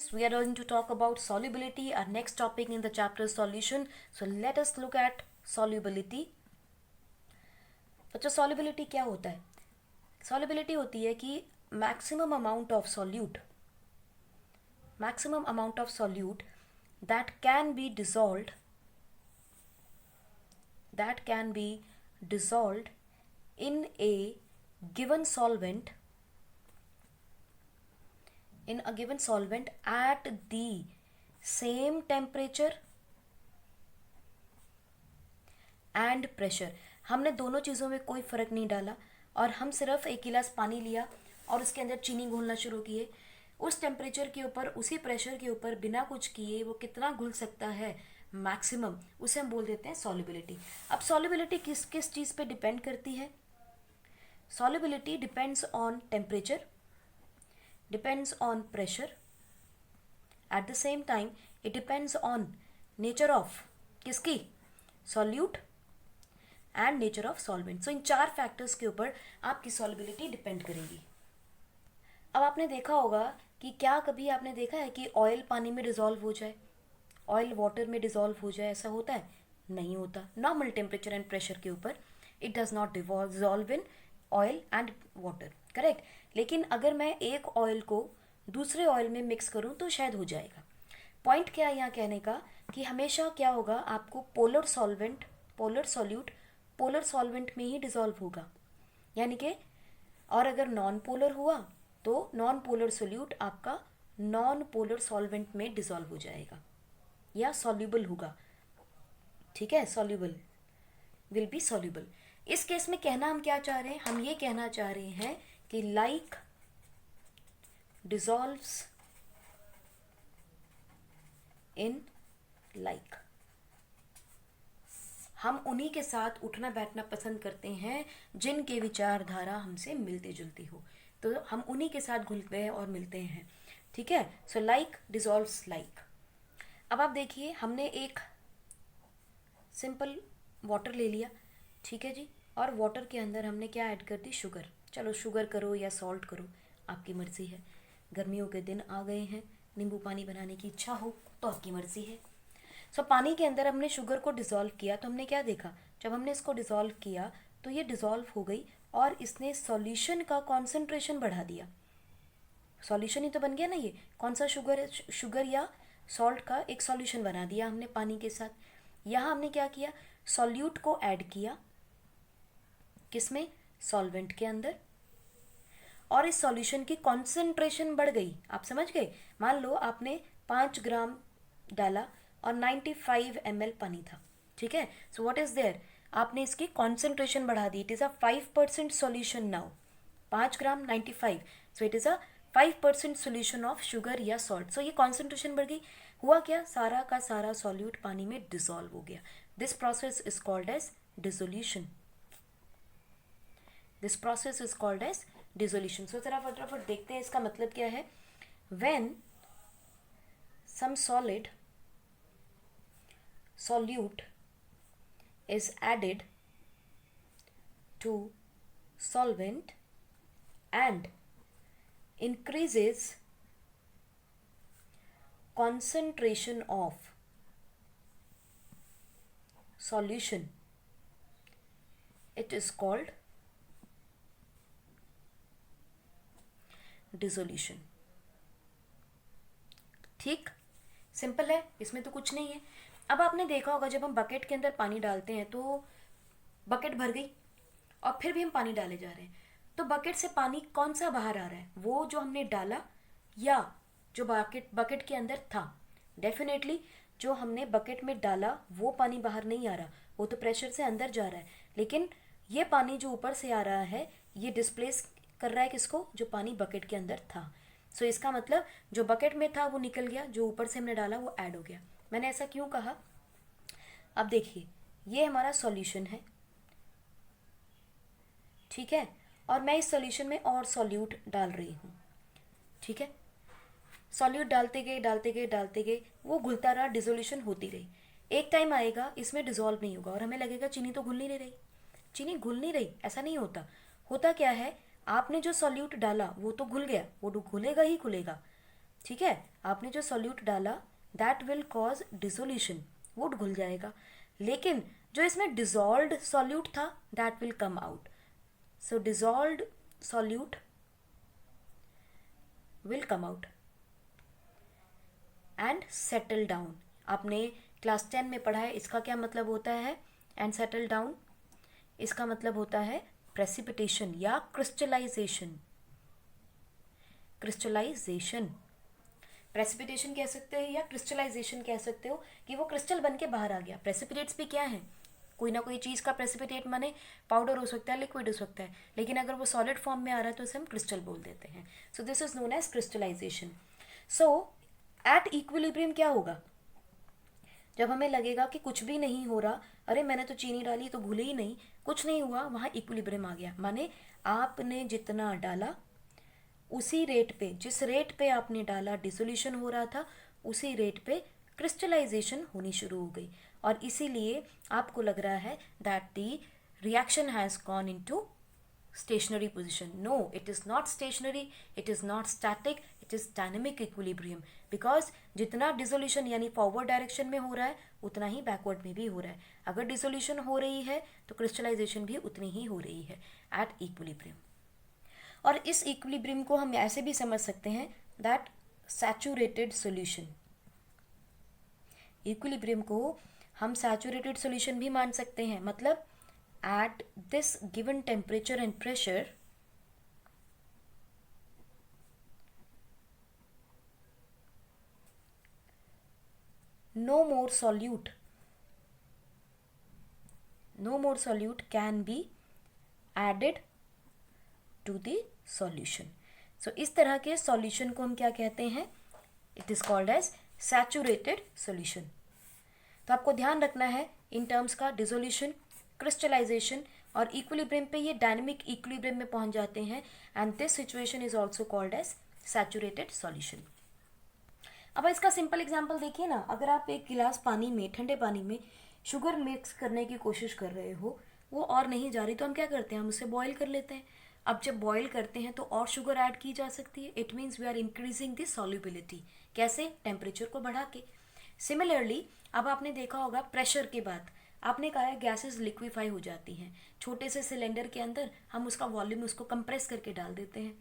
We are going to talk about solubility, our next topic in the chapter solution. So let us look at solubility. बच्चों solubility क्या होता है? Solubility होती है कि maximum amount of solute that can be dissolved in a given solvent at the same temperature and pressure. हमने दोनों चीज़ों में कोई फ़र्क नहीं डाला और हम सिर्फ एक गिलास पानी लिया और उसके अंदर चीनी घोलना शुरू किए. उस टेम्परेचर के ऊपर, उसी प्रेशर के ऊपर बिना कुछ किए वो कितना घुल सकता है मैक्सिमम, उसे हम बोल देते हैं सॉल्युबिलिटी. अब सॉल्युबिलिटी किस किस चीज़ पे डिपेंड करती है? Solubility depends on temperature, depends on pressure. At the same time it depends on nature of किसकी? solute and nature of solvent. So इन चार फैक्टर्स के ऊपर आपकी solubility डिपेंड करेगी. अब आपने देखा होगा कि क्या कभी आपने देखा है कि ऑयल पानी में डिजॉल्व हो जाए, ऑयल वाटर में डिजॉल्व हो जाए? ऐसा होता है? नहीं होता. नॉर्मल टेम्परेचर एंड प्रेशर के ऊपर it does not dissolve in oil and water, correct. लेकिन अगर मैं एक ऑयल को दूसरे ऑयल में मिक्स करूं तो शायद हो जाएगा. पॉइंट क्या है यहाँ कहने का कि हमेशा क्या होगा, आपको पोलर सॉल्यूट पोलर सॉल्वेंट में ही डिजॉल्व होगा, यानी कि और अगर नॉन पोलर हुआ तो नॉन पोलर सोल्यूट आपका नॉन पोलर सॉल्वेंट में डिजॉल्व हो जाएगा या सॉल्यूबल होगा. ठीक है, सॉल्यूबल विल बी सॉल्यूबल. इस केस में कहना हम क्या चाह रहे हैं? हम ये कहना चाह रहे हैं कि लाइक डिजॉल्व्स इन लाइक. हम उन्हीं के साथ उठना बैठना पसंद करते हैं जिनके विचारधारा हमसे मिलती जुलती हो, तो हम उन्हीं के साथ घुलते हैं और मिलते हैं. ठीक है, सो लाइक डिजॉल्व्स लाइक. अब आप देखिए, हमने एक सिंपल वाटर ले लिया, ठीक है जी, और वाटर के अंदर हमने क्या ऐड कर दी? शुगर. चलो शुगर करो या सॉल्ट करो, आपकी मर्ज़ी है. गर्मियों के दिन आ गए हैं, नींबू पानी बनाने की इच्छा हो तो आपकी मर्ज़ी है. सो पानी के अंदर हमने शुगर को डिज़ोल्व किया तो हमने क्या देखा? जब हमने इसको डिज़ोल्व किया तो ये डिज़ोल्व हो गई और इसने सॉल्यूशन का कॉन्सेंट्रेशन बढ़ा दिया. सॉल्यूशन ही तो बन गया ना ये. कौन सा शुगर या सॉल्ट का एक सॉल्यूशन बना दिया हमने पानी के साथ. यहाँ हमने क्या किया? सॉल्यूट को ऐड किया किसमें? सॉल्वेंट के अंदर, और इस सॉल्यूशन की कॉन्सेंट्रेशन बढ़ गई. आप समझ गए? मान लो आपने 5 ग्राम डाला और 95 ml पानी था, ठीक है. So what is there? आपने इसकी कॉन्सेंट्रेशन बढ़ा दी. It is a 5% solution now. 5 gram 95, so it is a 5% solution of sugar या सॉल्ट. सो ये कॉन्सेंट्रेशन बढ़ गई. हुआ क्या? सारा का सारा सॉल्यूट पानी में डिसॉल्व हो गया. This process is called as dissolution. This process is called as dissolution. So जरा फटाफट देखते हैं इसका मतलब क्या है. When some solute is added to solvent and increases concentration of solution, it is called dissolution. ठीक, सिंपल है, इसमें तो कुछ नहीं है. अब आपने देखा होगा जब हम बकेट के अंदर पानी डालते हैं तो बकेट भर गई और फिर भी हम पानी डाले जा रहे हैं, तो बकेट से पानी कौन सा बाहर आ रहा है? वो जो हमने डाला या जो बकेट के अंदर था? डेफिनेटली जो हमने बकेट में डाला वो पानी बाहर नहीं आ रहा, वो तो प्रेशर से अंदर जा रहा है. लेकिन ये पानी जो ऊपर से आ रहा है ये डिस्प्लेस कर रहा है किसको? जो पानी बकेट के अंदर था. सो इसका मतलब जो बकेट में था वो निकल गया, जो ऊपर से हमने डाला वो ऐड हो गया. मैंने ऐसा क्यों कहा? अब देखिए, ये हमारा सॉल्यूशन है, ठीक है, और मैं इस सॉल्यूशन में और सॉल्यूट डाल रही हूँ, ठीक है. सॉल्यूट डालते गए वो घुलता रहा, डिसोल्यूशन होती रही. एक टाइम आएगा इसमें डिसॉल्व नहीं होगा और हमें लगेगा चीनी तो घुल नहीं रही. चीनी घुल नहीं रही, ऐसा नहीं होता. होता क्या है, आपने जो सॉल्यूट डाला वो तो घुल गया, वो घुलेगा ही घुलेगा, ठीक है, आपने जो सॉल्यूट डाला दैट विल कॉज डिसोल्यूशन, वो घुल जाएगा, लेकिन जो इसमें डिजॉल्व्ड सॉल्यूट था that will come out. So dissolved solute will come out and settle down. आपने क्लास 10 में पढ़ा है, इसका क्या मतलब होता है एंड सेटल डाउन? इसका मतलब होता है प्रेसिपिटेशन या क्रिस्टलाइजेशन. क्रिस्टलाइजेशन, प्रेसिपिटेशन कह सकते हो या क्रिस्टलाइजेशन कह सकते हो कि वो क्रिस्टल बन के बाहर आ गया. प्रेसिपिटेट्स भी क्या है, कोई ना कोई चीज़ का प्रेसिपिटेट माने पाउडर हो सकता है, लिक्विड हो सकता है, लेकिन अगर वो सॉलिड फॉर्म में आ रहा है तो उसे हम क्रिस्टल बोल देते हैं. So this is known as crystallization. So at equilibrium क्या होगा, जब हमें लगेगा कि कुछ भी नहीं हो रहा, अरे मैंने तो चीनी डाली तो घुले ही नहीं, कुछ नहीं हुआ, वहाँ इक्विलिब्रियम आ गया. माने आपने जितना डाला उसी रेट पे, जिस रेट पे आपने डाला डिसोल्यूशन हो रहा था, उसी रेट पे क्रिस्टलाइजेशन होनी शुरू हो गई. और इसीलिए आपको लग रहा है that the reaction has gone into stationary position. No, it is not stationary, it is not static, it is dynamic equilibrium. because जितना डिसोल्यूशन यानी फॉरवर्ड डायरेक्शन में हो रहा है उतना ही बैकवर्ड में भी हो रहा है. अगर डिसोल्यूशन हो रही है तो क्रिस्टलाइजेशन भी उतनी ही हो रही है एट इक्विलिब्रियम. और इस इक्विलिब्रियम को हम ऐसे भी समझ सकते हैं दैट सैचुरेटेड सॉल्यूशन, इक्विलिब्रियम को हम सैचुरेटेड सॉल्यूशन भी मान सकते हैं. मतलब at this given temperature and pressure, no more solute can be added to the solution. So इस तरह के solution को हम क्या कहते हैं, it is called as saturated solution. तो आपको ध्यान रखना है इन टर्म्स का, डिसोल्यूशन, क्रिस्टलाइजेशन और इक्विलिब्रियम पे ये डायनेमिक इक्विलिब्रियम में पहुंच जाते हैं and this situation is also called as saturated solution. अब इसका सिंपल एग्जांपल देखिए ना, अगर आप एक गिलास पानी में, ठंडे पानी में शुगर मिक्स करने की कोशिश कर रहे हो, वो और नहीं जा रही, तो हम क्या करते हैं, हम उसे बॉईल कर लेते हैं. अब जब बॉईल करते हैं तो और शुगर ऐड की जा सकती है. It means we are increasing the solubility. कैसे? टेम्परेचर को बढ़ा के. सिमिलरली अब आपने देखा होगा प्रेशर के बाद आपने कहा है गैसेस लिक्विफाई हो जाती हैं. छोटे से सिलेंडर के अंदर हम उसका वॉल्यूम उसको कंप्रेस करके डाल देते हैं.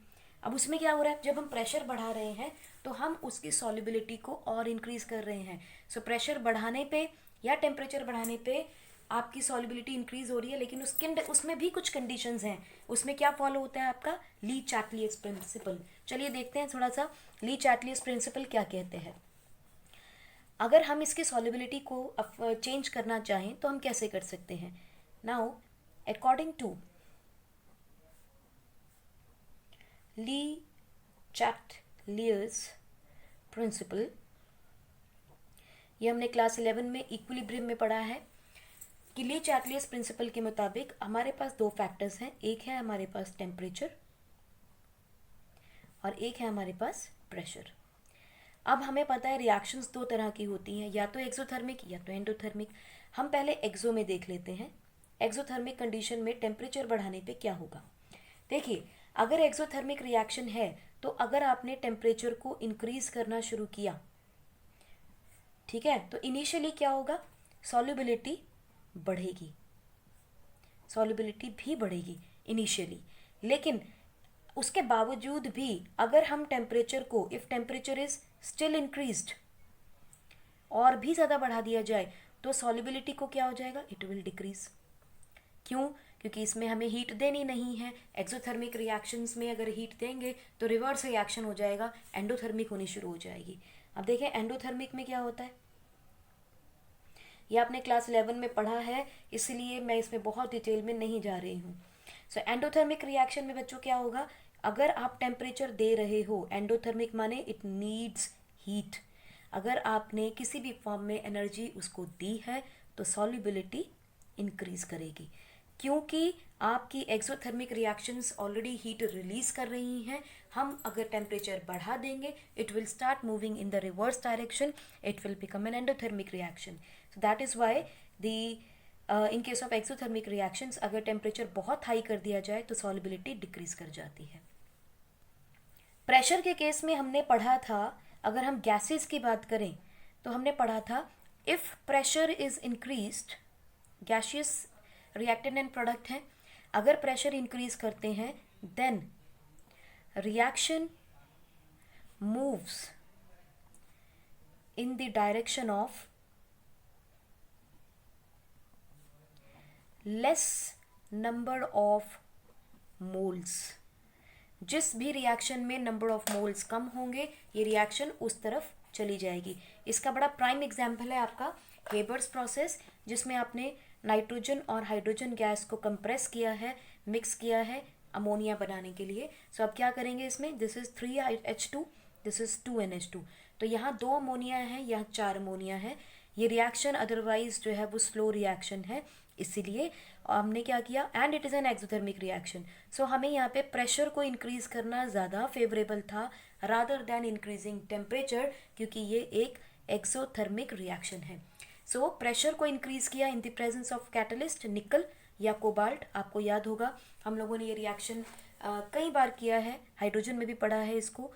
अब उसमें क्या हो रहा है, जब हम प्रेशर बढ़ा रहे हैं तो हम उसकी सॉल्युबिलिटी को और इंक्रीज कर रहे हैं. सो प्रेशर बढ़ाने पे या टेम्परेचर बढ़ाने पे आपकी सॉल्युबिलिटी इंक्रीज हो रही है, लेकिन उसमें भी कुछ कंडीशंस हैं. उसमें क्या फॉलो होता है आपका ली चैटलियस प्रिंसिपल. चलिए देखते हैं थोड़ा सा ली चैटलियस प्रिंसिपल क्या कहते हैं. अगर हम इसकी सॉल्युबिलिटी को चेंज करना चाहें तो हम कैसे कर सकते हैं. Now according to Le Chatelier principle, ये हमने क्लास 11 में इक्विलिब्रियम में पढ़ा है कि ली चैटलियस प्रिंसिपल के मुताबिक हमारे पास दो फैक्टर्स हैं. एक है हमारे पास टेम्परेचर और एक है हमारे पास प्रेशर. अब हमें पता है रिएक्शंस दो तरह की होती हैं, या तो एक्सोथर्मिक या तो एंडोथर्मिक. हम पहले एक्सो में देख लेते हैं. एक्सोथर्मिक कंडीशन में टेम्परेचर बढ़ाने पे क्या होगा. देखिए अगर एक्सोथर्मिक रिएक्शन है तो अगर आपने टेम्परेचर को इंक्रीज करना शुरू किया, ठीक है, तो इनिशियली क्या होगा, सॉल्युबिलिटी बढ़ेगी, सॉल्युबिलिटी भी बढ़ेगी इनिशियली. लेकिन उसके बावजूद भी अगर हम टेम्परेचर को, if temperature is still increased, और भी ज़्यादा बढ़ा दिया जाए तो सॉल्युबिलिटी को क्या हो जाएगा, इट विल डिक्रीज. क्यों? क्योंकि इसमें हमें हीट देनी नहीं है. एक्सोथर्मिक रिएक्शंस में अगर हीट देंगे तो रिवर्स रिएक्शन हो जाएगा, एंडोथर्मिक होनी शुरू हो जाएगी. अब देखें एंडोथर्मिक में क्या होता है, ये आपने क्लास 11 में पढ़ा है, इसलिए मैं इसमें बहुत डिटेल में नहीं जा रही हूँ. सो एंडोथर्मिक रिएक्शन में बच्चों क्या होगा, अगर आप टेम्परेचर दे रहे हो, एंडोथर्मिक माने इट नीड्स हीट, अगर आपने किसी भी फॉर्म में एनर्जी उसको दी है तो सॉल्युबिलिटी इंक्रीज करेगी. क्योंकि आपकी exothermic reactions already heat release कर रही हैं. हम अगर टेम्परेचर बढ़ा देंगे it will start moving in the reverse direction, it will become an endothermic reaction. So that is why in case of exothermic reactions अगर टेम्परेचर बहुत हाई कर दिया जाए तो सॉल्युबिलिटी डिक्रीज कर जाती है. प्रेशर के केस में हमने पढ़ा था अगर हम गैसेस की बात करें तो हमने पढ़ा था if pressure is increased, gaseous reactant and product है, अगर प्रेशर इंक्रीज करते हैं then reaction moves in the direction of less number of moles। जिस भी रिएक्शन में नंबर ऑफ मोल्स कम होंगे ये रिएक्शन उस तरफ चली जाएगी। इसका बड़ा प्राइम एग्जाम्पल है आपका हेबर्स प्रोसेस, जिसमें आपने नाइट्रोजन और हाइड्रोजन गैस को कंप्रेस किया है, मिक्स किया है अमोनिया बनाने के लिए। सो अब क्या करेंगे इसमें, this is 3H2, this is 2NH2, तो यहाँ 2 अमोनिया है, यहाँ 4 अमोनिया है। ये रिएक्शन अदरवाइज जो है वो स्लो रिएक्शन है, इसीलिए हमने क्या किया, and it is an exothermic reaction. So हमें यहाँ पे प्रेशर को इंक्रीज करना ज़्यादा फेवरेबल था रादर देन इंक्रीजिंग टेम्परेचर, क्योंकि ये एक एक्सोथर्मिक रिएक्शन है। सो प्रेशर को इंक्रीज किया in the presence of catalyst निकल या कोबाल्ट। आपको याद होगा हम लोगों ने ये रिएक्शन कई बार किया है, हाइड्रोजन में भी पढ़ा है इसको,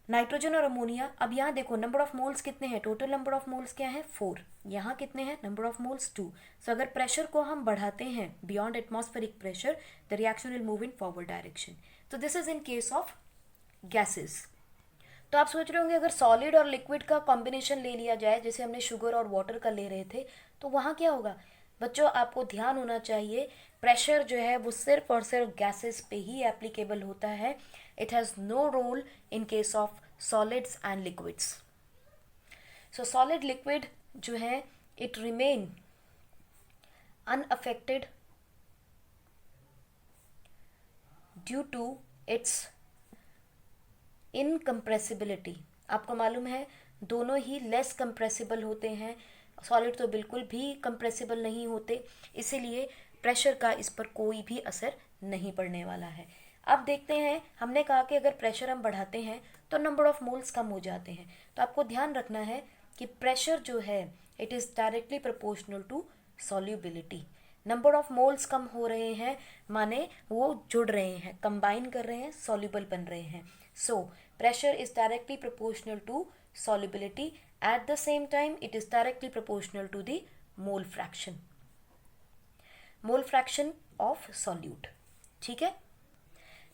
नाइट्रोजन और अमोनिया। अब यहाँ देखो नंबर ऑफ मोल्स कितने हैं, टोटल नंबर ऑफ मोल्स क्या है 4, यहाँ कितने हैं नंबर ऑफ मोल्स 2। सो अगर प्रेशर को हम बढ़ाते हैं beyond atmospheric pressure the reaction will move in forward direction. तो this is in case of gases. तो आप सोच रहे होंगे अगर सॉलिड और लिक्विड का कॉम्बिनेशन ले लिया जाए, जैसे हमने शुगर और वाटर का ले रहे थे, तो वहाँ क्या होगा बच्चों, आपको ध्यान होना चाहिए प्रेशर जो है वो सिर्फ और सिर्फ गैसेस पे ही एप्लीकेबल होता है। It has no role in case of solids and liquids. So solid liquid जो है it remain unaffected due to its incompressibility. आपको मालूम है दोनों ही लेस कंप्रेसिबल होते हैं, सॉलिड तो बिल्कुल भी कंप्रेसिबल नहीं होते, इसीलिए प्रेशर का इस पर कोई भी असर नहीं पड़ने वाला है। अब देखते हैं, हमने कहा कि अगर प्रेशर हम बढ़ाते हैं तो नंबर ऑफ मोल्स कम हो जाते हैं। तो आपको ध्यान रखना है कि प्रेशर जो है it is directly proportional to solubility. Number of moles कम हो रहे हैं माने वो जुड़ रहे हैं, कंबाइन कर रहे हैं, सॉल्युबल बन रहे हैं। So pressure is directly proportional to solubility, at the same time it is directly proportional to the mole fraction of solute। ठीक है,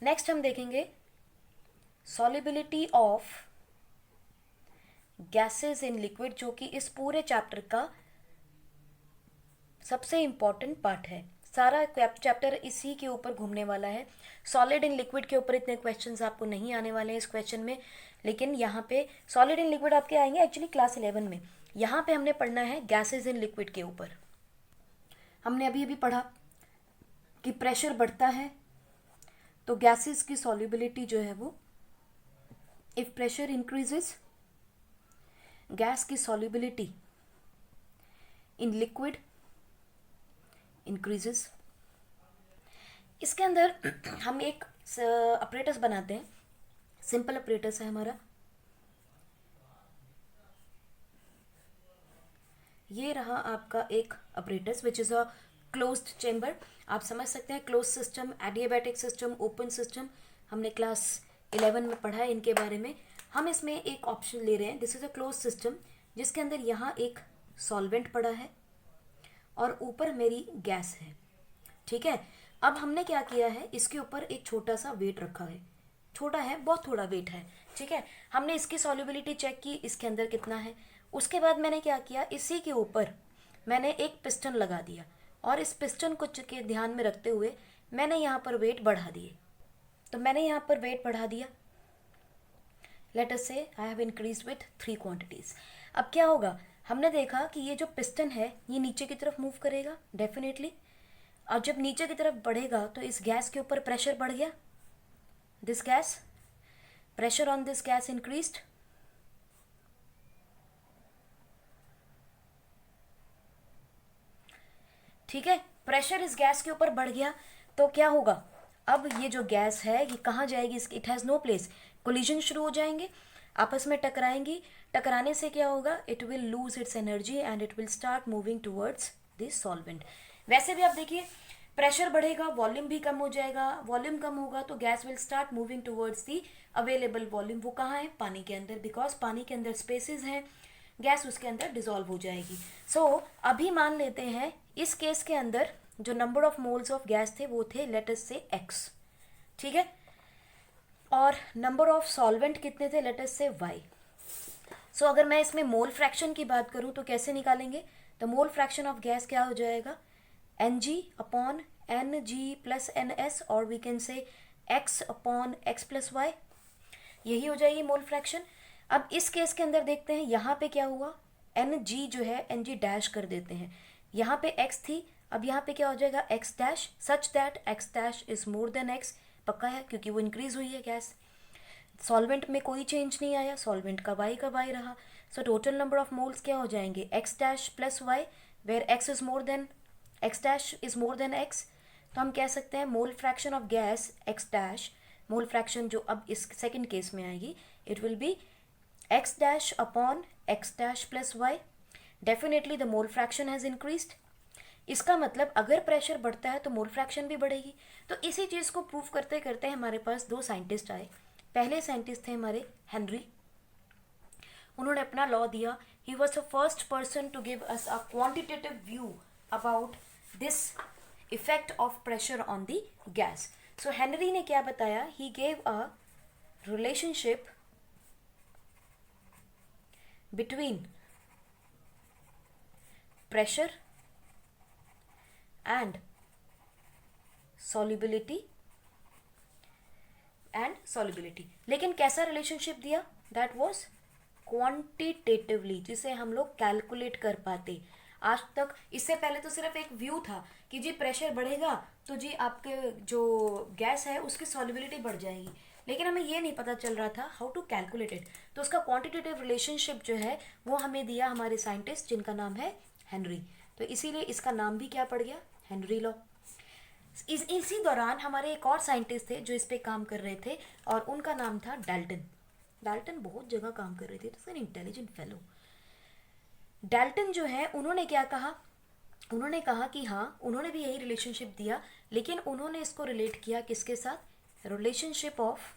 नेक्स्ट हम देखेंगे solubility of gases in liquid, जो कि इस पूरे चैप्टर का सबसे इंपॉर्टेंट पार्ट है। सारा चैप्टर इसी के ऊपर घूमने वाला है। सॉलिड इन लिक्विड के ऊपर इतने क्वेश्चंस आपको नहीं आने वाले हैं इस क्वेश्चन में, लेकिन यहाँ पे सॉलिड इन लिक्विड आपके आएंगे एक्चुअली क्लास 11 में। यहाँ पे हमने पढ़ना है गैसेस इन लिक्विड के ऊपर। हमने अभी पढ़ा कि प्रेशर बढ़ता है तो गैसेस की सॉल्युबिलिटी जो है वो, इफ प्रेशर इंक्रीजेस गैस की सॉल्युबिलिटी इन लिक्विड इंक्रीजेस। इसके अंदर हम एक अपरेटस बनाते हैं, सिंपल अपरेटस है हमारा। ये रहा आपका एक apparatus which is a closed chamber. आप समझ सकते हैं close system, adiabatic system, open system, हमने क्लास 11 में पढ़ा है इनके बारे में। हम इसमें एक ऑप्शन ले रहे हैं, this is a close system, जिसके अंदर यहाँ एक सॉल्वेंट पड़ा है और ऊपर मेरी गैस है। ठीक है, अब हमने क्या किया है, इसके ऊपर एक छोटा सा वेट रखा है, छोटा है बहुत थोड़ा वेट है। ठीक है, हमने इसकी सॉल्युबिलिटी चेक की, इसके अंदर कितना है। उसके बाद मैंने क्या किया, इसी के ऊपर मैंने एक पिस्टन लगा दिया और इस पिस्टन को के ध्यान में रखते हुए मैंने यहाँ पर वेट बढ़ा दिए। तो मैंने यहाँ पर वेट बढ़ा दिया, लेट अस से I have increased with 3 quantities. अब क्या होगा, हमने देखा कि ये जो पिस्टन है ये नीचे की तरफ मूव करेगा डेफिनेटली, और जब नीचे की तरफ बढ़ेगा तो इस गैस के ऊपर प्रेशर बढ़ गया, this gas, pressure on this gas increased. ठीक है, प्रेशर इस गैस के ऊपर बढ़ गया तो क्या होगा, अब ये जो गैस है ये कहाँ जाएगी, it has no place, collision शुरू हो जाएंगे, आपस में टकराएंगी। टकराने से क्या होगा, it will lose its energy and it will start moving towards this solvent. वैसे भी आप देखिए प्रेशर बढ़ेगा, वॉल्यूम भी कम हो जाएगा, वॉल्यूम कम होगा तो gas will start moving towards the available volume. वो कहाँ है? पानी के अंदर, बिकॉज पानी के अंदर स्पेसेस हैं, गैस उसके अंदर डिजोल्व हो जाएगी। अभी मान लेते हैं इस केस के अंदर जो number of moles of gas थे वो थे लेट अस से x, ठीक है, और नंबर ऑफ सॉल्वेंट कितने थे? लेट अस से y। अगर मैं इसमें मोल फ्रैक्शन की बात करूं तो कैसे निकालेंगे? The mole fraction of gas क्या हो जाएगा? Ng upon Ng plus NS, और we can say x upon x plus y, यही हो जाएगी मोल फ्रैक्शन। अब इस केस के अंदर देखते हैं यहाँ पे क्या हुआ, Ng जो है Ng डैश कर देते हैं, यहाँ पे x थी, अब यहाँ पे क्या हो जाएगा x dash, such that x dash is more than x, पक्का है क्योंकि वो इंक्रीज हुई है गैस। सॉल्वेंट में कोई चेंज नहीं आया, सॉल्वेंट का y रहा। टोटल नंबर ऑफ मोल्स क्या हो जाएंगे? x dash plus y, where x is more than x dash is more than x। तो हम कह सकते हैं mole fraction of gas x dash, mole fraction जो अब इस सेकंड केस में आएगी, it will be x dash upon x dash plus y। Definitely the mole fraction has increased. इसका मतलब अगर प्रेशर बढ़ता है तो मोल फ्रैक्शन भी बढ़ेगी। तो इसी चीज़ को प्रूव करते करते हमारे पास दो साइंटिस्ट आए। पहले साइंटिस्ट थे हमारे हेनरी, उन्होंने अपना लॉ दिया। He was the first person to give us a quantitative view about this effect of pressure on the gas. Henry ने क्या बताया? He gave a relationship between pressure and solubility लेकिन कैसा रिलेशनशिप दिया? That was quantitatively, जिसे हम लोग calculate कर पाते। आज तक इससे पहले तो सिर्फ एक व्यू था कि जी प्रेशर बढ़ेगा तो जी आपके जो गैस है उसकी सॉल्युबिलिटी बढ़ जाएगी, लेकिन हमें ये नहीं पता चल रहा था हाउ टू कैलकुलेट इट। तो उसका क्वांटिटेटिव रिलेशनशिप जो है वो हमें दिया हमारे साइंटिस्ट जिनका नाम है हेनरी। तो इसीलिए इसका नाम भी क्या पड़ गया? Henry law. इसी दौरान हमारे एक और साइंटिस्ट थे जो इस पे काम कर रहे थे और उनका नाम था डाल्टन। डाल्टन बहुत जगह काम कर रहे थे, तो एन इंटेलिजेंट फेलो। डाल्टन जो है उन्होंने क्या कहा? उन्होंने कहा कि हाँ, उन्होंने भी यही रिलेशनशिप दिया, लेकिन उन्होंने इसको रिलेट किया किसके साथ? Relationship of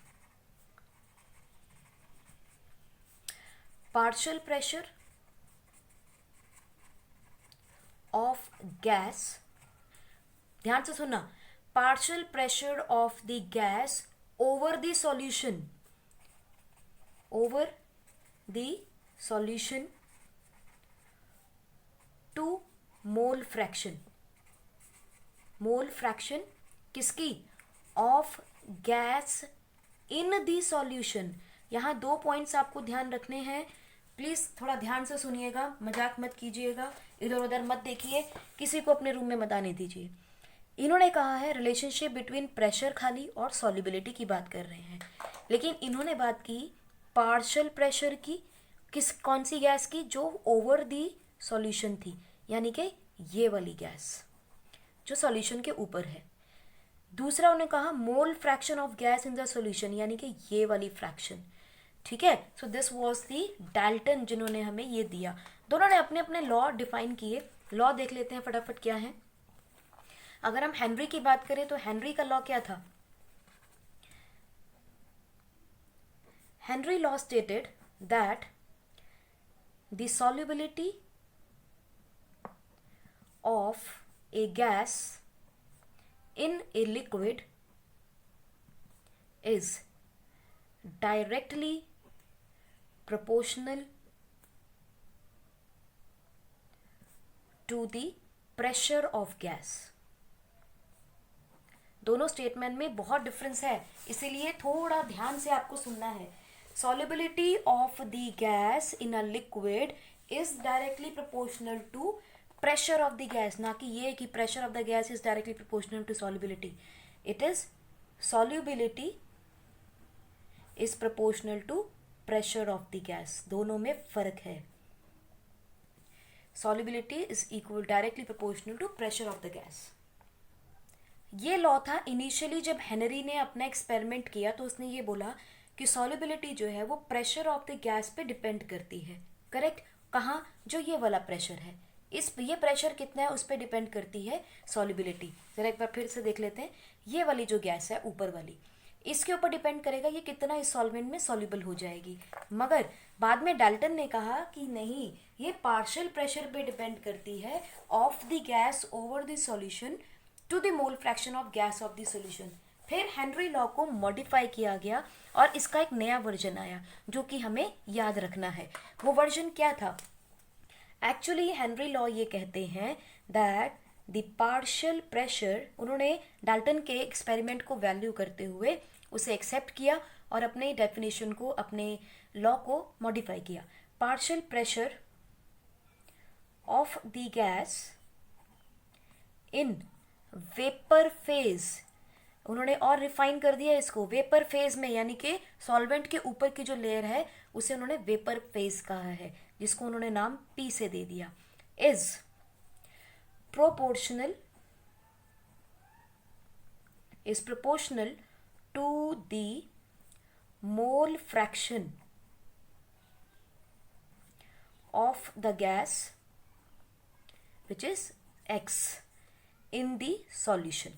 partial pressure of gas, ध्यान से सुनना, partial pressure of the gas over the solution, over the solution to mole fraction. Mole fraction किसकी? Of gas in the solution. यहाँ दो पॉइंट्स आपको ध्यान रखने हैं, प्लीज थोड़ा ध्यान से सुनिएगा, मजाक मत कीजिएगा, इधर उधर मत देखिए, किसी को अपने रूम में मत आने दीजिए। इन्होंने कहा है रिलेशनशिप बिटवीन प्रेशर खाली और सॉल्युबिलिटी की बात कर रहे हैं, लेकिन इन्होंने बात की पार्शियल प्रेशर की, कौन सी गैस की? जो ओवर दी सॉल्यूशन थी, यानी कि ये वाली गैस जो सॉल्यूशन के ऊपर है। दूसरा उन्होंने कहा मोल fraction of gas in the solution, यानी कि ये वाली फ्रैक्शन, ठीक है। So this was the Dalton जिन्होंने हमें ये दिया। दोनों ने अपने अपने लॉ डिफाइन किए। लॉ देख लेते हैं फटाफट क्या है। अगर हम हेनरी की बात करें तो हेनरी का लॉ क्या था? Henry law stated that the solubility of a gas in a liquid is directly proportional to the pressure of gas। दोनों स्टेटमेंट में बहुत डिफरेंस है, इसीलिए थोड़ा ध्यान से आपको सुनना है। solubility of the gas in a liquid is directly proportional to pressure of the gas, ना कि ये कि pressure of the gas is directly proportional to solubility. It is solubility is proportional to pressure of the gas, दोनों में फर्क है। solubility is equal directly proportional to pressure of the gas। ये law था इनिशियली जब Henry ने अपना experiment किया तो उसने ये बोला कि solubility जो है वो प्रेशर ऑफ द गैस पे डिपेंड करती है। करेक्ट? कहाँ? जो ये वाला प्रेशर है, इस ये प्रेशर कितना है उस पर डिपेंड करती है सॉल्युबिलिटी। ज़रा एक बार फिर से देख लेते हैं। ये वाली जो गैस है ऊपर वाली, इसके ऊपर डिपेंड करेगा ये कितना इस सॉल्वेंट में सॉल्युबल हो जाएगी। मगर बाद में डाल्टन ने कहा कि नहीं, ये पार्शियल प्रेशर पे डिपेंड करती है of the gas over the solution to the mole fraction of gas of the solution. फिर हेनरी लॉ को मॉडिफाई किया गया और इसका एक नया वर्जन आया जो कि हमें याद रखना है। वो वर्जन क्या था? एक्चुअली हेनरी लॉ ये कहते हैं दैट द पार्शियल प्रेशर, उन्होंने डाल्टन के एक्सपेरिमेंट को वैल्यू करते हुए उसे एक्सेप्ट किया और अपने डेफिनेशन को, अपने लॉ को मॉडिफाई किया। Partial pressure of the gas in vapour phase, उन्होंने और रिफाइन कर दिया इसको वेपर फेज में, यानी कि सॉल्वेंट के ऊपर की जो लेयर है उसे उन्होंने वेपर फेज कहा है, जिसको उन्होंने नाम पी से दे दिया। Is proportional to the mole fraction of the gas which is X in the solution।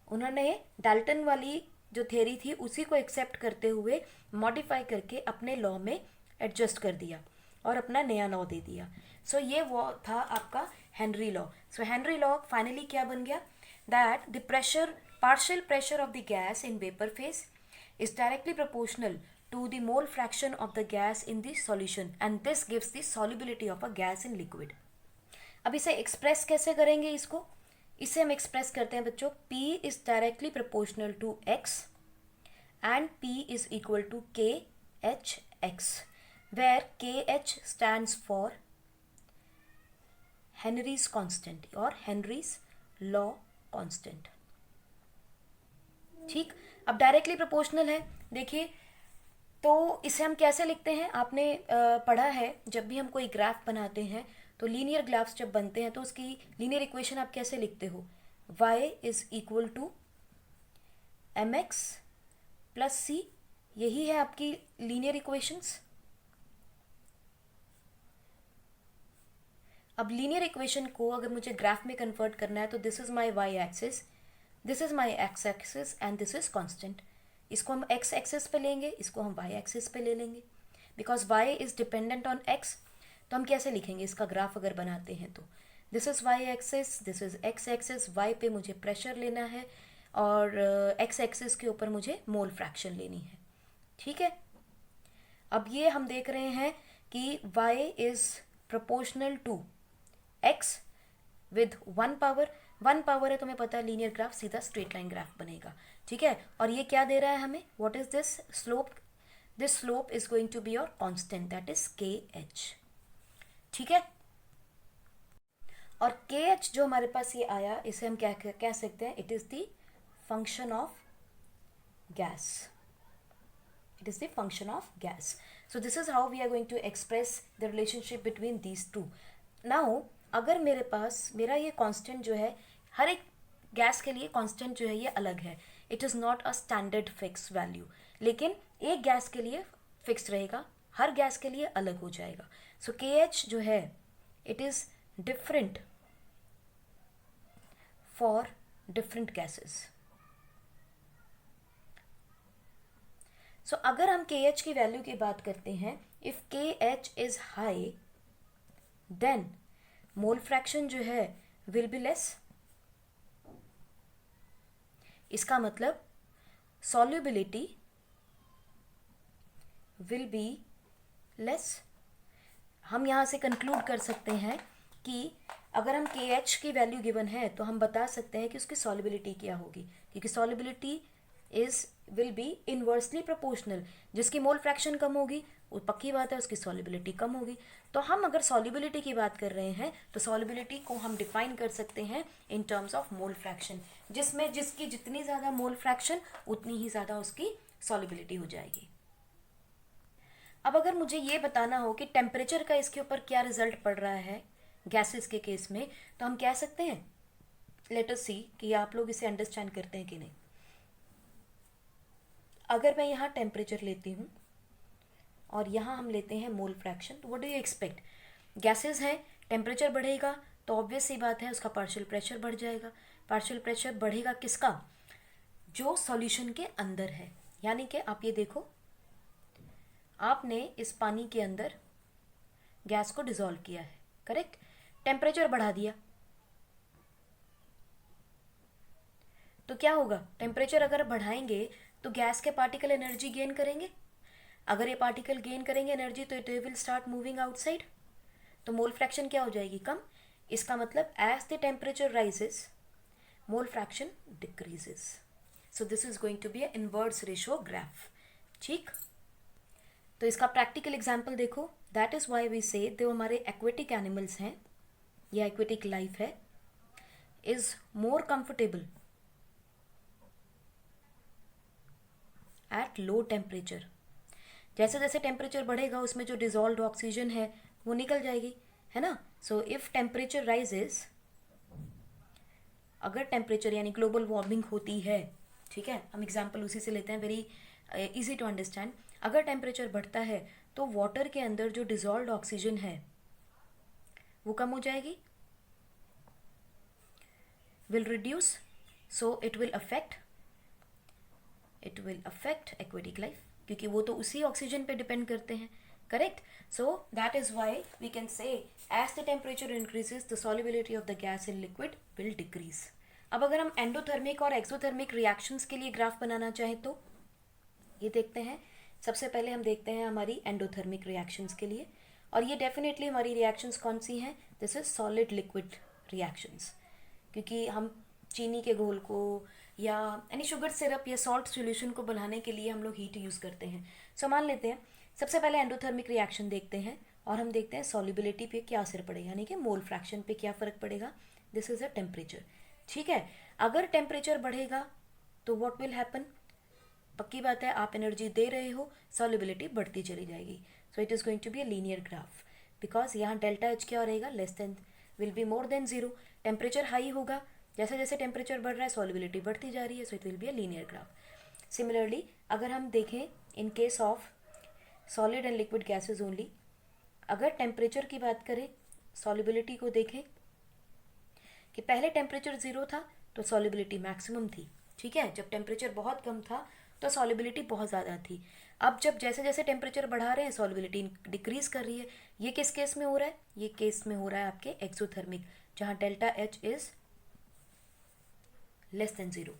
उन्होंने डाल्टन वाली जो थ्योरी थी उसी को एक्सेप्ट करते हुए मॉडिफाई करके अपने लॉ में एडजस्ट कर दिया और अपना नया लॉ दे दिया। सो ये वो था आपका हेनरी लॉ। सो हेनरी लॉ फाइनली क्या बन गया? That the pressure, partial pressure of the gas in vapour phase is directly proportional to the mole fraction of the gas in the solution and this gives the solubility of a gas in liquid। अब इसे express कैसे करेंगे? इसे हम express करते हैं बच्चों, P is directly proportional to X and P is equal to KHX where KH stands for Henry's constant और Henry's law constant। ठीक, अब डायरेक्टली प्रोपोर्शनल है, देखिए तो इसे हम कैसे लिखते हैं? आपने पढ़ा है जब भी हम कोई ग्राफ बनाते हैं तो लीनियर ग्राफ्स जब बनते हैं तो उसकी लीनियर इक्वेशन आप कैसे लिखते हो? y is equal to mx plus C, यही है आपकी लीनियर इक्वेशंस। अब लीनियर इक्वेशन को अगर मुझे ग्राफ में कन्वर्ट करना है तो this is my y axis, this is my x axis and this is constant. इसको हम x एक्सिस पे लेंगे, इसको हम y एक्सिस पे ले लेंगे। Because y is dependent on x, तो हम कैसे लिखेंगे इसका ग्राफ अगर बनाते हैं तो this is y axis, this is x axis, y पे मुझे प्रेशर लेना है और x एक्सिस के ऊपर मुझे मोल फ्रैक्शन लेनी है। ठीक है, अब ये हम देख रहे हैं कि y is proportional to x with 1 power है, तुम्हें पता है लीनियर ग्राफ सीधा स्ट्रेट लाइन ग्राफ बनेगा। ठीक है, और ये क्या दे रहा है हमें? What is this slope? This slope is going to be your constant that is KH। ठीक है, और KH जो हमारे पास ये आया इसे हम क्या कह सकते हैं? It is the function of gas, it is the function of gas. So this is how we are going to express the relationship between these two. Now अगर मेरे पास मेरा ये कांस्टेंट जो है, हर एक गैस के लिए कांस्टेंट जो है ये अलग है, it is not a standard fix value, लेकिन एक गैस के लिए फिक्स रहेगा, हर गैस के लिए अलग हो जाएगा। सो KH जो है it is different for different gases. So अगर हम KH की वैल्यू की बात करते हैं, if KH is high then mole fraction जो है विल बी लेस। इसका मतलब सॉल्युबिलिटी विल बी लेस। हम यहाँ से कंक्लूड कर सकते हैं कि अगर हम KH की वैल्यू गिवन है तो हम बता सकते हैं कि उसकी सॉल्युबिलिटी क्या होगी, क्योंकि solubility is will be inversely proportional. जिसकी मोल फ्रैक्शन कम होगी वो पक्की बात है उसकी सॉल्युबिलिटी कम होगी। तो हम अगर सॉल्युबिलिटी की बात कर रहे हैं तो सॉल्युबिलिटी को हम डिफाइन कर सकते हैं in terms of mole fraction, जिसमें जिसकी जितनी ज़्यादा मोल फ्रैक्शन उतनी ही ज़्यादा उसकी सॉल्युबिलिटी हो जाएगी। अब अगर मुझे ये बताना हो कि टेम्परेचर का इसके ऊपर क्या रिजल्ट पड़ रहा है गैसेस के केस में, तो हम कह सकते हैं, लेट अस सी कि आप लोग इसे अंडरस्टैंड करते हैं कि नहीं। अगर मैं यहाँ टेम्परेचर लेती हूँ और यहाँ हम लेते हैं मोल फ्रैक्शन, तो what do you expect? Gases हैं, टेम्परेचर बढ़ेगा तो ऑब्वियस सी बात है उसका पार्शियल प्रेशर बढ़ जाएगा। पार्शियल प्रेशर बढ़ेगा किसका? जो सॉल्यूशन के अंदर है। यानी कि आप ये देखो, आपने इस पानी के अंदर गैस को डिसॉल्व किया है, करेक्ट? टेम्परेचर बढ़ा दिया तो क्या होगा? टेम्परेचर अगर बढ़ाएंगे तो गैस के पार्टिकल एनर्जी गेन करेंगे। अगर ये पार्टिकल गेन करेंगे एनर्जी तो it will start moving outside, तो मोल फ्रैक्शन क्या हो जाएगी? कम। इसका मतलब as the temperature rises mole fraction decreases. So this is going to be a inverse ratio graph. ठीक, तो इसका प्रैक्टिकल एग्जाम्पल देखो। That is why we say जो हमारे एक्वेटिक एनिमल्स हैं या एक्वेटिक लाइफ है is more comfortable at low temperature. जैसे जैसे टेम्परेचर बढ़ेगा उसमें जो डिजॉल्व ऑक्सीजन है वो निकल जाएगी, है ना? सो इफ टेम्परेचर राइजेस, अगर टेम्परेचर यानी ग्लोबल वार्मिंग होती है, ठीक है, हम एग्जाम्पल उसी से लेते हैं, वेरी इजी टू अंडरस्टैंड। अगर टेम्परेचर बढ़ता है तो वाटर के अंदर जो डिजॉल्व ऑक्सीजन है वो कम हो जाएगी, will reduce, so it will affect aquatic life, क्योंकि वो तो उसी ऑक्सीजन पे डिपेंड करते हैं, correct? So that is why we can say as the temperature increases the solubility of the gas in liquid will decrease. अब अगर हम एंडोथर्मिक और एक्सोथर्मिक रिएक्शंस के लिए ग्राफ बनाना चाहें तो ये देखते हैं। सबसे पहले हम देखते हैं हमारी एंडोथर्मिक रिएक्शंस के लिए, और ये डेफिनेटली हमारी रिएक्शंस कौन सी हैं? This is solid liquid reactions, क्योंकि हम चीनी के घोल को या यानी शुगर सिरप या सॉल्ट सॉल्यूशन को बनाने के लिए हम लोग हीट यूज़ करते हैं। सो मान लेते हैं सबसे पहले एंडोथर्मिक रिएक्शन देखते हैं और हम देखते हैं सॉल्युबिलिटी पे क्या असर पड़ेगा, यानी कि मोल फ्रैक्शन पे क्या फ़र्क पड़ेगा। दिस इज़ अ टेम्परेचर, ठीक है? अगर टेम्परेचर बढ़ेगा तो व्हाट विल हैपन? पक्की बात है, आप एनर्जी दे रहे हो, सॉल्युबिलिटी बढ़ती चली जाएगी। So it is going to be a linear graph, because यहाँ डेल्टा एच क्या रहेगा? Less than, will be more than zero. Temperature high होगा, जैसे जैसे टेम्परेचर बढ़ रहा है सॉल्युबिलिटी बढ़ती जा रही है, सो it will B a linear graph. Similarly अगर हम देखें इन case of solid and liquid gases only, अगर टेम्परेचर की बात करें, सॉल्युबिलिटी को देखें कि पहले टेम्परेचर ज़ीरो था तो सॉल्युबिलिटी मैक्सिमम थी, ठीक है? जब टेम्परेचर बहुत कम था तो सॉल्युबिलिटी बहुत ज़्यादा थी। अब जब जैसे जैसे टेम्परेचर बढ़ा रहे हैं सॉल्युबिलिटी डिक्रीज कर रही है। ये किस केस में हो रहा है? ये केस में हो रहा है आपके एक्सोथर्मिक, जहाँ delta H is less than zero,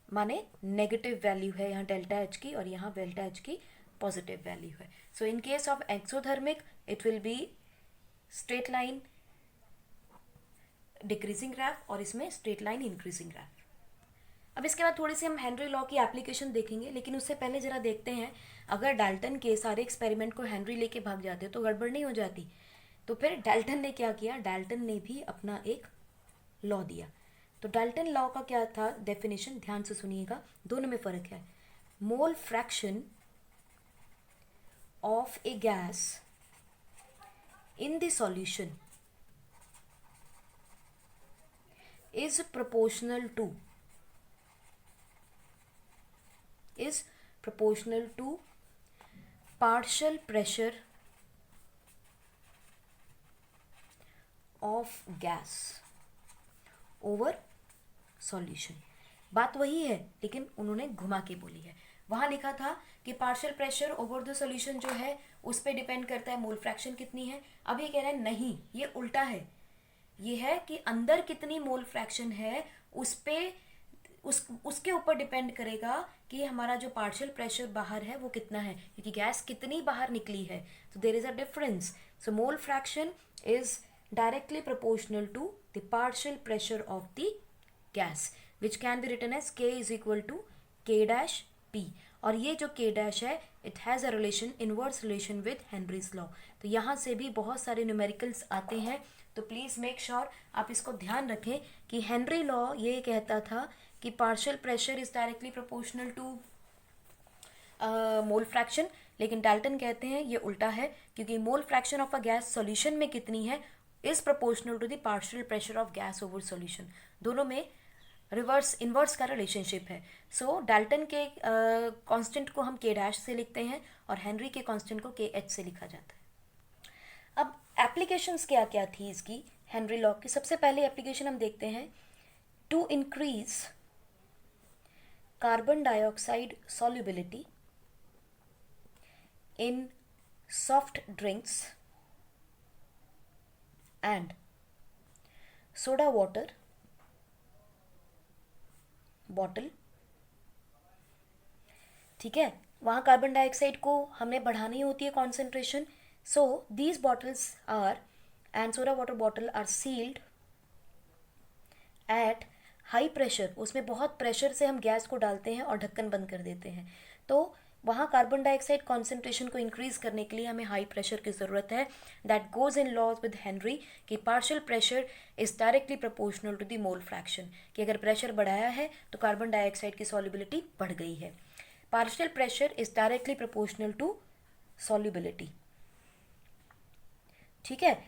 माने नेगेटिव वैल्यू है यहाँ डेल्टा एच की और यहाँ डेल्टा एच की पॉजिटिव वैल्यू है। So in case of exothermic it will be straight line decreasing graph और इसमें स्ट्रेट लाइन इंक्रीजिंग ग्राफ। अब इसके बाद थोड़ी सी हम हेनरी लॉ की एप्लीकेशन देखेंगे, लेकिन उससे पहले जरा देखते हैं अगर डाल्टन के सारे एक्सपेरिमेंट को हेनरी लेके भाग जाते तो गड़बड़ नहीं हो जाती। तो फिर डाल्टन ने क्या किया? डाल्टन ने भी अपना एक लॉ दिया। तो डाल्टन लॉ का क्या था डेफिनेशन? ध्यान से सुनिएगा, दोनों में फ़र्क है। मोल fraction of A gas in the solution is proportional to partial pressure of gas over solution। बात वही है लेकिन उन्होंने घुमा के बोली है। वहाँ लिखा था कि partial pressure over the solution जो है उस पर डिपेंड करता है मोल फ्रैक्शन कितनी है। अब ये कह रहे हैं नहीं, ये उल्टा है। ये है कि अंदर कितनी मोल फ्रैक्शन है उस पे उसके ऊपर डिपेंड करेगा कि हमारा जो पार्शियल प्रेशर बाहर है वो कितना है, क्योंकि गैस कितनी बाहर निकली है। तो there is a difference. So mole fraction is directly proportional to the partial pressure of the gas which can be written as K is equal to K dash P। और ये जो K डैश है it has a relation, inverse relation with Henry's law. तो यहाँ से भी बहुत सारे न्यूमेरिकल्स आते हैं, तो प्लीज़ मेक श्योर आप इसको ध्यान रखें कि हेनरी लॉ ये कहता था कि partial pressure is directly proportional to mole fraction, लेकिन डाल्टन कहते हैं ये उल्टा है, क्योंकि mole fraction of a gas solution में कितनी है is proportional to the partial pressure of gas over solution. दोनों में रिवर्स इन्वर्स का रिलेशनशिप है। सो डाल्टन के कांस्टेंट को हम K डैश से लिखते हैं और हेनरी के कांस्टेंट को KH से लिखा जाता है। अब एप्लीकेशंस क्या क्या थी इसकी, हेनरी लॉ की? सबसे पहले एप्लीकेशन हम देखते हैं, to increase carbon dioxide solubility in soft drinks and soda water bottle। ठीक है, वहाँ कार्बन डाइऑक्साइड को हमें बढ़ानी होती है concentration, so these bottles are and soda water bottle are sealed at high pressure. उसमें बहुत प्रेशर से हम गैस को डालते हैं और ढक्कन बंद कर देते हैं। तो वहाँ कार्बन डाइऑक्साइड कॉन्सेंट्रेशन को इंक्रीज करने के लिए हमें हाई प्रेशर की ज़रूरत है। That goes in laws with Henry कि partial pressure is directly proportional to the mole fraction, कि अगर प्रेशर बढ़ाया है तो कार्बन डाइऑक्साइड की सॉल्युबिलिटी बढ़ गई है। Partial pressure is directly proportional to solubility. ठीक है,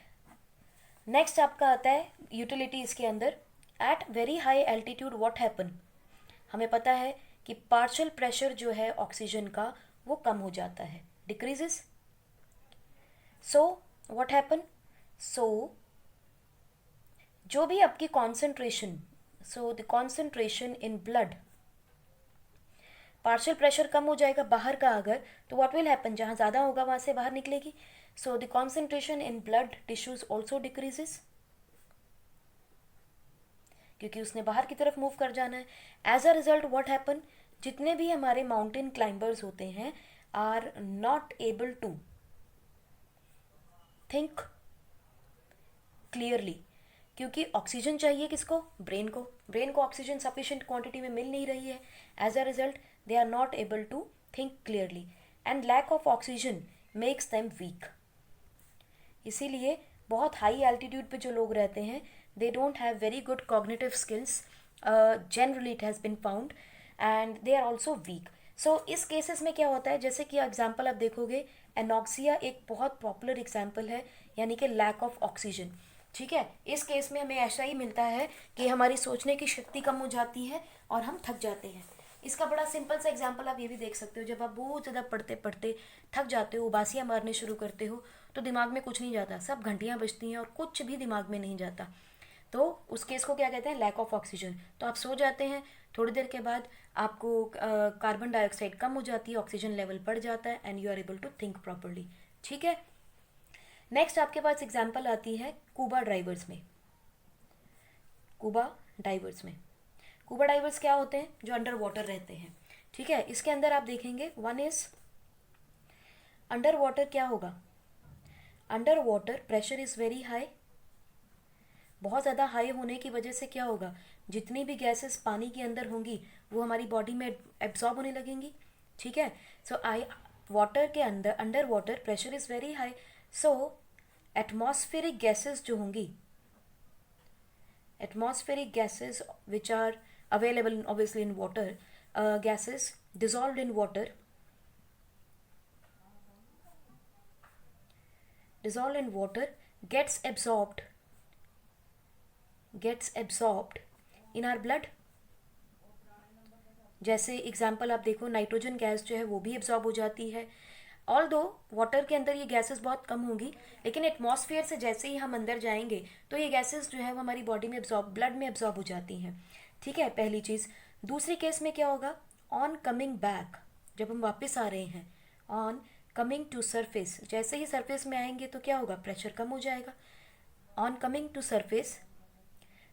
नेक्स्ट आपका आता है यूटिलिटी इसके अंदर, at very high altitude what happen. हमें पता है कि पार्शियल प्रेशर जो है ऑक्सीजन का वो कम हो जाता है, decreases. So what happen, so जो भी आपकी concentration, so the concentration in blood, partial pressure कम हो जाएगा बाहर का अगर, तो व्हाट विल हैपन, जहाँ ज़्यादा होगा वहाँ से बाहर निकलेगी। So the concentration in blood tissues also decreases, क्योंकि उसने बाहर की तरफ मूव कर जाना है। As a result what happen, जितने भी हमारे माउंटेन क्लाइंबर्स होते हैं are not able to think clearly, क्योंकि ऑक्सीजन चाहिए किसको, ब्रेन को। ब्रेन को ऑक्सीजन सफिशिएंट क्वांटिटी में मिल नहीं रही है। As a result they are not able to think clearly and lack of oxygen makes them weak. इसीलिए बहुत हाई एल्टीट्यूड पे जो लोग रहते हैं, they don't have very good cognitive skills, generally it has been found, and they are also weak. So इस cases में क्या होता है, जैसे कि एग्जांपल आप देखोगे, एनॉक्सिया एक बहुत पॉपुलर एग्जांपल है, यानी कि लैक ऑफ ऑक्सीजन। ठीक है, इस केस में हमें ऐसा ही मिलता है कि हमारी सोचने की शक्ति कम हो जाती है और हम थक जाते हैं। इसका बड़ा सिंपल सा एग्जांपल आप ये भी देख सकते हो, जब आप बहुत ज़्यादा पढ़ते पढ़ते थक जाते हो, उबासियाँ मारने शुरू करते हो, तो दिमाग में कुछ नहीं जाता, सब घंटियाँ बजती हैं और कुछ भी दिमाग में नहीं जाता। तो उस केस को क्या कहते हैं, लैक ऑफ ऑक्सीजन। तो आप सो जाते हैं, थोड़ी देर के बाद आपको कार्बन डाइऑक्साइड कम हो जाती है, ऑक्सीजन लेवल बढ़ जाता है and you are able to think properly. ठीक है, नेक्स्ट आपके पास एग्जांपल आती है स्कूबा ड्राइवर्स में। स्कूबा डाइवर्स में, स्कूबा डाइवर्स क्या होते हैं, जो अंडर वाटर रहते हैं। ठीक है, इसके अंदर आप देखेंगे, वन इज अंडर वाटर क्या होगा, under water pressure is very high. बहुत ज़्यादा हाई होने की वजह से क्या होगा, जितनी भी गैसेस पानी के अंदर होंगी वो हमारी बॉडी में एब्जॉर्ब होने लगेंगी। ठीक है, सो वाटर के अंदर, under water pressure is very high, so atmospheric gases जो होंगी, atmospheric gases which are available obviously in water, gases dissolved in water, dissolved in water gets absorbed in our blood। जैसे example आप देखो, nitrogen gas जो है वो भी absorb हो जाती है। ऑल दो वाटर के अंदर ये गैसेस बहुत कम होंगी, लेकिन एटमॉस्फेयर से जैसे ही हम अंदर जाएंगे तो ये गैसेस जो है वो हमारी बॉडी में ब्लड में एब्जॉर्ब हो जाती हैं। ठीक है, पहली चीज़। दूसरी केस में क्या होगा, ऑन कमिंग बैक, जब हम वापस आ रहे हैं, ऑन कमिंग टू सरफेस, जैसे ही सरफेस में आएंगे तो क्या होगा, प्रेशर कम हो जाएगा। On coming to surface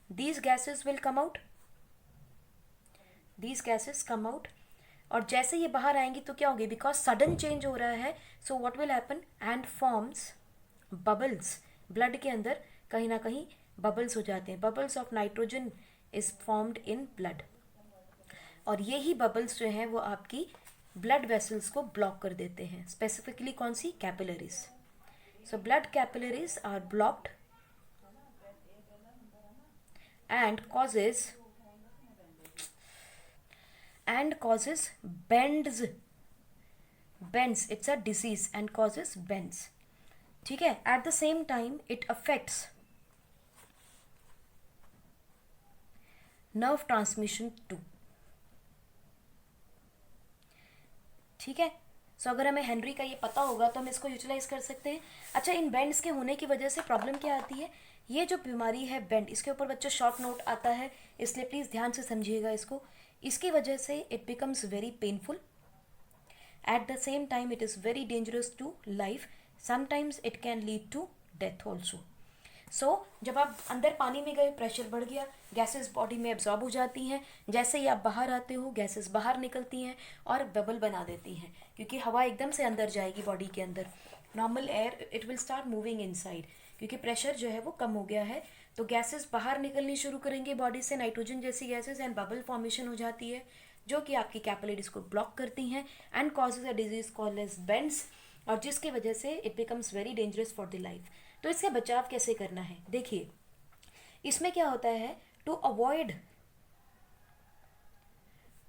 these gases will come out, these gases come out, और जैसे ये बाहर आएंगी तो क्या होगी, बिकॉज सडन चेंज हो रहा है, so what will happen, and forms bubbles. Blood के अंदर कहीं ना कहीं बबल्स हो जाते हैं, bubbles of nitrogen is formed in blood, और यही बबल्स जो हैं वो आपकी ब्लड वेसल्स को ब्लॉक कर देते हैं, स्पेसिफिकली कौन सी, capillaries. So blood capillaries are blocked and causes bends, it's a disease and causes bends। ठीक है, at the same time it affects nerve transmission too। ठीक है, सो अगर हमें हेनरी का ये पता होगा तो हम इसको यूटिलाइज कर सकते हैं। अच्छा, इन बेंड्स के होने की वजह से प्रॉब्लम क्या आती है, ये जो बीमारी है बेंड, इसके ऊपर बच्चों शॉर्ट नोट आता है, इसलिए प्लीज़ ध्यान से समझिएगा इसको। इसकी वजह से it becomes very painful, at the same time it is very dangerous to life, sometimes it can lead to death also. So जब आप अंदर पानी में गए, प्रेशर बढ़ गया, गैसेस बॉडी में एब्जॉर्ब हो जाती हैं, जैसे ही आप बाहर आते हो गैसेस बाहर निकलती हैं और बबल बना देती हैं, क्योंकि हवा एकदम से अंदर जाएगी बॉडी के अंदर। Normal air it will start moving inside, क्योंकि प्रेशर जो है वो कम हो गया है, तो गैसेस बाहर निकलनी शुरू करेंगे बॉडी से, नाइट्रोजन जैसी गैसेस, एंड बबल फॉर्मेशन हो जाती है, जो कि आपकी कैपिलरीज को ब्लॉक करती हैं and causes a disease called as bends, और जिसकी वजह से it becomes very dangerous for the life. तो इससे बचाव कैसे करना है, देखिए इसमें क्या होता है, टू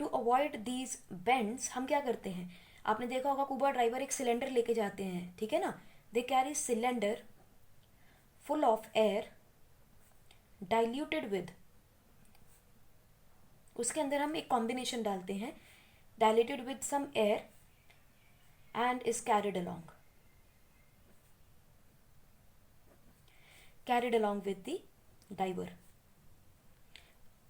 अवॉइड दीज बेंड्स हम क्या करते हैं, आपने देखा होगा कुबा ड्राइवर एक सिलेंडर लेके जाते हैं, ठीक है ना, they carry cylinder full of air diluted with, उसके अंदर हम एक कॉम्बिनेशन डालते हैं, diluted with some air and is carried along with the diver.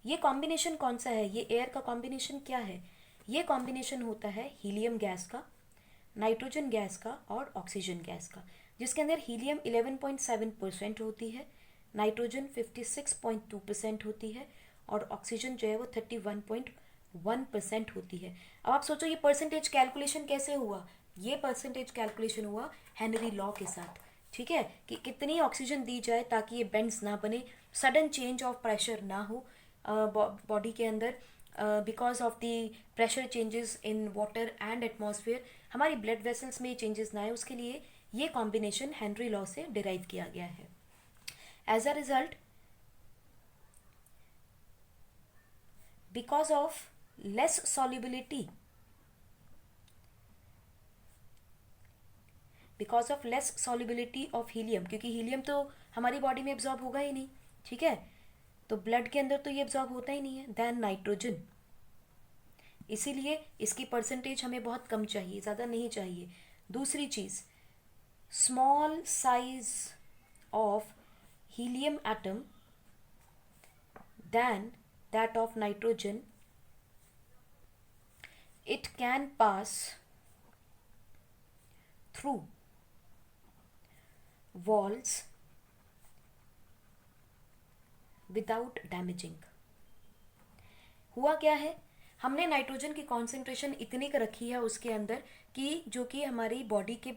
ये कॉम्बिनेशन कौन सा है, ये एयर का कॉम्बिनेशन क्या है, ये कॉम्बिनेशन होता है हीलियम गैस का, नाइट्रोजन गैस का और ऑक्सीजन गैस का, जिसके अंदर हीलियम 11.7% होती है, नाइट्रोजन 56.2% होती है और ऑक्सीजन जो है वो 31.1% होती है। अब आप सोचो ये परसेंटेज कैलकुलेशन कैसे हुआ, ये परसेंटेज कैलकुलेशन हुआ हेनरी लॉ के साथ, ठीक है, कि कितनी ऑक्सीजन दी जाए ताकि ये बेंड्स ना बने, सडन चेंज ऑफ प्रेशर ना हो बॉडी के अंदर, because of the pressure changes in water and atmosphere, हमारी ब्लड वेसल्स में चेंजेस ना आए, उसके लिए ये कॉम्बिनेशन हेनरी लॉ से डिराइव किया गया है। As a result, because of less solubility, because of less solubility of helium, क्योंकि हीलियम तो हमारी बॉडी में एब्जॉर्ब होगा ही नहीं, ठीक है, तो ब्लड के अंदर तो ये एब्जॉर्ब होता ही नहीं है, देन नाइट्रोजन, इसीलिए इसकी परसेंटेज हमें बहुत कम चाहिए, ज़्यादा नहीं चाहिए। दूसरी चीज़, small size of helium atom then that of nitrogen, it can pass through walls without damaging. हुआ क्या है, हमने नाइट्रोजन की कॉन्सेंट्रेशन इतनी कर रखी है उसके अंदर कि जो कि हमारी बॉडी के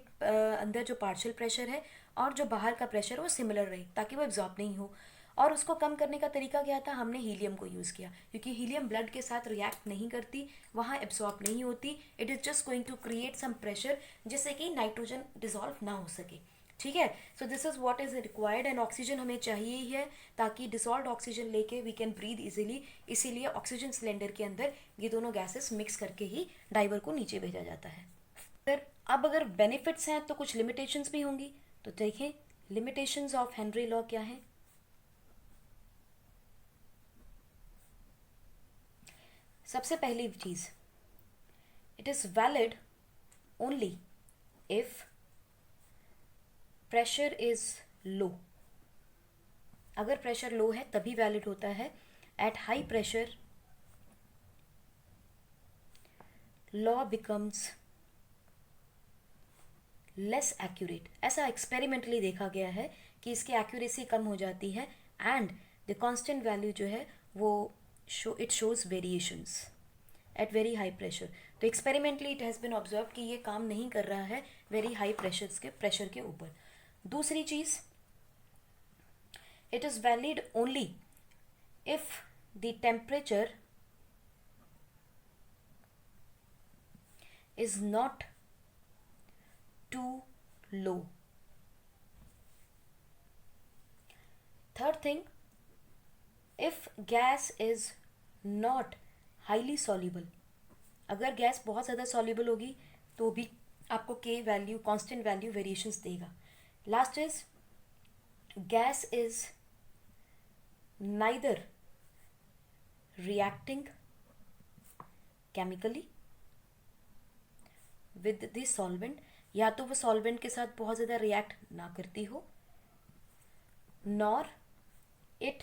अंदर जो पार्शियल प्रेशर है और जो बाहर का प्रेशर वो सिमिलर रहे, ताकि वो एब्जॉर्ब नहीं हो। और उसको कम करने का तरीका क्या था, हमने हीलियम को यूज़ किया, क्योंकि हीलियम ब्लड के साथ रिएक्ट नहीं करती, वहाँ एब्जॉर्ब नहीं होती, it is just going to create some pressure जिससे कि नाइट्रोजन डिजॉल्व ना हो सके, ठीक है। So this is what is required, and oxygen हमें चाहिए ही है ताकि डिसॉल्व ऑक्सीजन लेके वी कैन ब्रीथ इजीली, इसीलिए ऑक्सीजन सिलेंडर के अंदर ये दोनों गैसेस मिक्स करके ही डाइवर को नीचे भेजा जाता है। अब अगर बेनिफिट्स हैं तो कुछ लिमिटेशंस भी होंगी, तो देखें लिमिटेशंस ऑफ हेनरी लॉ क्या है। सबसे पहली चीज, it is valid only if pressure is low, अगर प्रेशर लो है तभी वैलिड होता है। Eight high pressure law becomes less accurate, ऐसा एक्सपेरिमेंटली देखा गया है कि इसकी एक्यूरेसी कम हो जाती है, एंड द कांस्टेंट वैल्यू जो है वो it shows variations at very high pressure. तो experimentally it has been observe कि ये काम नहीं कर रहा है वेरी हाई प्रेशर के ऊपर। दूसरी चीज, it is valid only if the temperature is not too low. Third thing, if gas is not highly soluble, अगर गैस बहुत ज़्यादा सॉल्युबल होगी तो भी आपको के वैल्यू कांस्टेंट वैल्यू वेरिएशंस देगा। Last is gas is neither reacting chemically with the solvent, या तो वो सॉल्वेंट के साथ बहुत ज़्यादा रिएक्ट ना करती हो, नॉर इट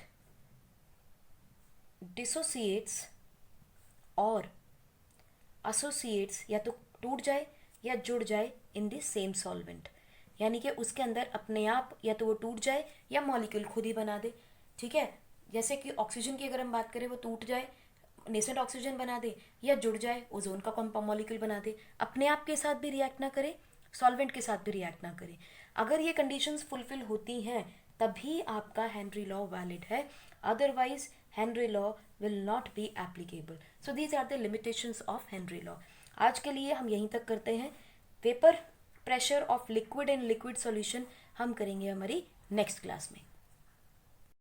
डिसोसिएट्स और एसोसिएट्स, या तो टूट जाए या जुड़ जाए इन द सेम सॉल्वेंट, यानी कि उसके अंदर अपने आप या तो वो टूट जाए या मॉलिक्यूल खुद ही बना दे। ठीक है, जैसे कि ऑक्सीजन की अगर हम बात करें, वो टूट जाए नेसेंट ऑक्सीजन बना दे, या जुड़ जाए ओजोन का कंपाउंड मॉलिक्यूल बना दे, अपने आप के साथ भी रिएक्ट ना करे, सॉल्वेंट के साथ भी रिएक्ट ना करे। अगर ये कंडीशंस फुलफिल होती हैं तभी आपका हेनरी लॉ वैलिड है, otherwise Henry law will not be applicable. So these are the limitations of Henry law. आज के लिए हम यहीं तक करते हैं। Vapour pressure of liquid and liquid solution हम करेंगे हमारी नेक्स्ट क्लास में।